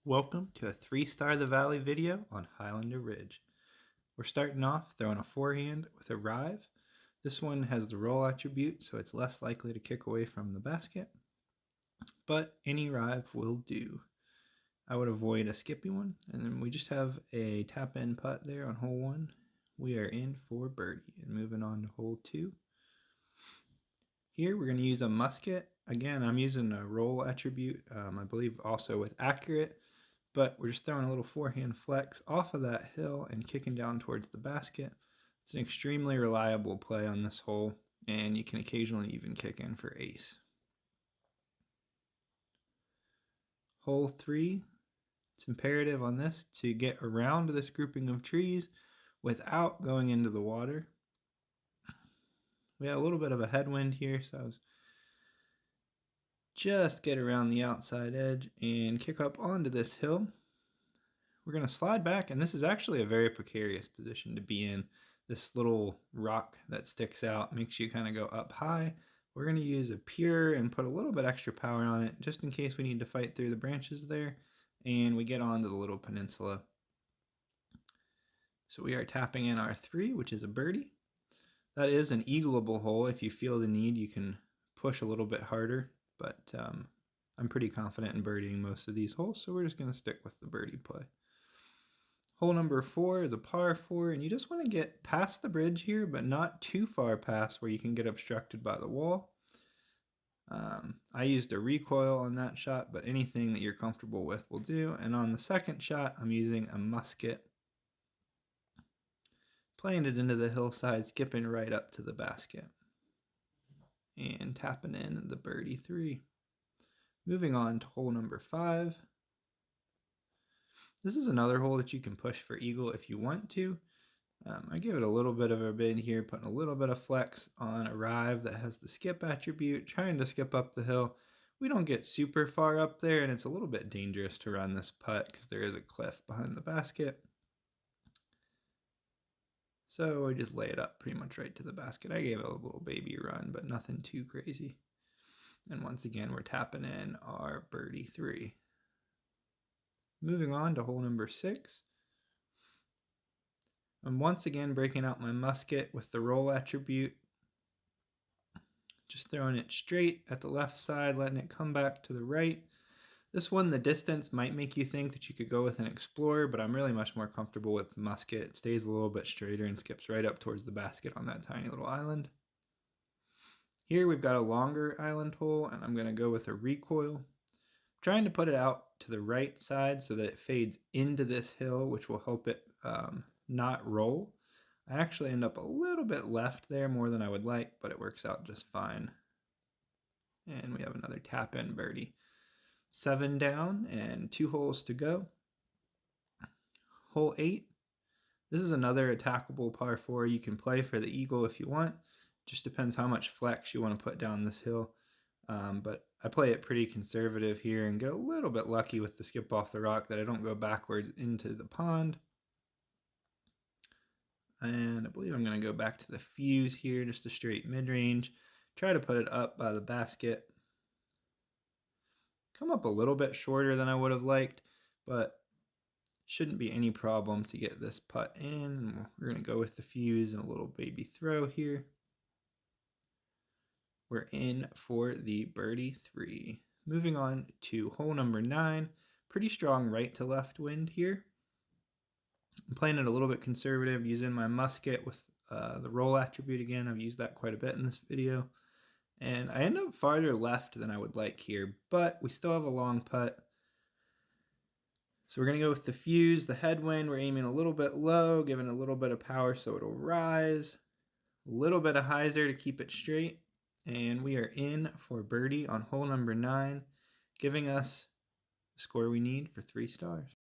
Welcome to a 3-star the Valley video on Highlander Ridge. We're starting off throwing a forehand with a rive. This one has the roll attribute, so it's less likely to kick away from the basket, but any rive will do. I would avoid a skippy one, and then we just have a tap-in putt there on hole 1. We are in for birdie, and moving on to hole 2. Here we're going to use a musket. Again, I'm using a roll attribute, I believe also with accurate, but we're just throwing a little forehand flex off of that hill and kicking down towards the basket. It's an extremely reliable play on this hole, and you can occasionally even kick in for ace. Hole 3, it's imperative on this to get around this grouping of trees without going into the water. We had a little bit of a headwind here, so I was just get around the outside edge and kick up onto this hill. We're going to slide back, and this is actually a very precarious position to be in. This little rock that sticks out makes you kind of go up high. We're going to use a pure and put a little bit extra power on it just in case we need to fight through the branches there, and we get onto the little peninsula. So we are tapping in our 3, which is a birdie. That is an eagleable hole. If you feel the need, you can push a little bit harder, but I'm pretty confident in birdieing most of these holes, so we're just going to stick with the birdie play. Hole number 4 is a par 4, and you just want to get past the bridge here, but not too far past where you can get obstructed by the wall. I used a recoil on that shot, but anything that you're comfortable with will do. And on the second shot, I'm using a musket, playing it into the hillside, skipping right up to the basket, and tapping in the birdie 3. Moving on to hole number 5. This is another hole that you can push for eagle if you want to. I give it a little bit of a bid here, putting a little bit of flex on a rive that has the skip attribute, trying to skip up the hill. We don't get super far up there, and it's a little bit dangerous to run this putt because there is a cliff behind the basket. So I just lay it up pretty much right to the basket. I gave it a little baby run, but nothing too crazy. And once again, we're tapping in our birdie 3. Moving on to hole number 6. I'm once again breaking out my musket with the roll attribute. Just throwing it straight at the left side, letting it come back to the right. This one, the distance might make you think that you could go with an Explorer, but I'm really much more comfortable with the musket. It stays a little bit straighter and skips right up towards the basket on that tiny little island. Here we've got a longer island hole, and I'm going to go with a recoil. I'm trying to put it out to the right side so that it fades into this hill, which will help it not roll. I actually end up a little bit left there, more than I would like, but it works out just fine. And we have another tap in birdie. 7 down and 2 holes to go. Hole 8. This is another attackable par 4. You can play for the eagle if you want. Just depends how much flex you want to put down this hill. But I play it pretty conservative here and get a little bit lucky with the skip off the rock that I don't go backwards into the pond. And I believe I'm going to go back to the fuse here, just a straight mid-range. Try to put it up by the basket. Come up a little bit shorter than I would have liked, but shouldn't be any problem to get this putt in. We're going to go with the fuse and a little baby throw here. We're in for the birdie 3. Moving on to hole number 9. Pretty strong right to left wind here. I'm playing it a little bit conservative, using my musket with the roll attribute again. I've used that quite a bit in this video. And I end up farther left than I would like here, but we still have a long putt. So we're going to go with the fuse, the headwind. We're aiming a little bit low, giving a little bit of power so it'll rise. A little bit of hyzer to keep it straight. And we are in for birdie on hole number 9, giving us the score we need for 3 stars.